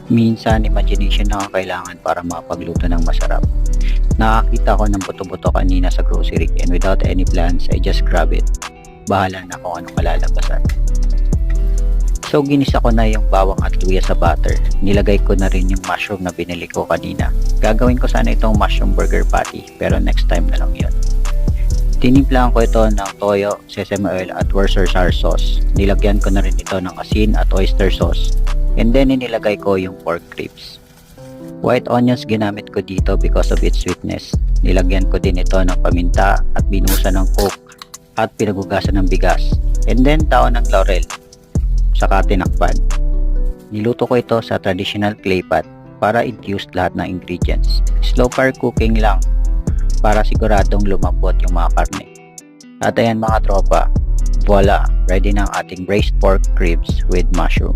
Minsan, imagination lang ang kailangan para makapagluto ng masarap. Nakakita ko ng buto-buto kanina sa grocery and without any plans, I just grab it. Bahala na kung anong malalabasan. So, ginisa ko na yung bawang at luya sa butter. Nilagay ko na rin yung mushroom na binili ko kanina. Gagawin ko sana itong mushroom burger patty, pero next time na lang yun. Tinimplahan ko ito ng toyo, sesame oil at Worcestershire sauce. Nilagyan ko na rin ito ng asin at oyster sauce. And then inilagay ko yung pork ribs. White onions ginamit ko dito because of its sweetness. Nilagyan ko din ito ng paminta at binuhusan ng coke at pinagugasan ng bigas. And then taon ng laurel, saka tinakpan. Niluto ko ito sa traditional clay pot para infuse lahat ng ingredients. Slow fire cooking lang para siguradong lumambot yung mga karne. At ayan mga tropa, voila, ready na ang ating braised pork ribs with mushroom.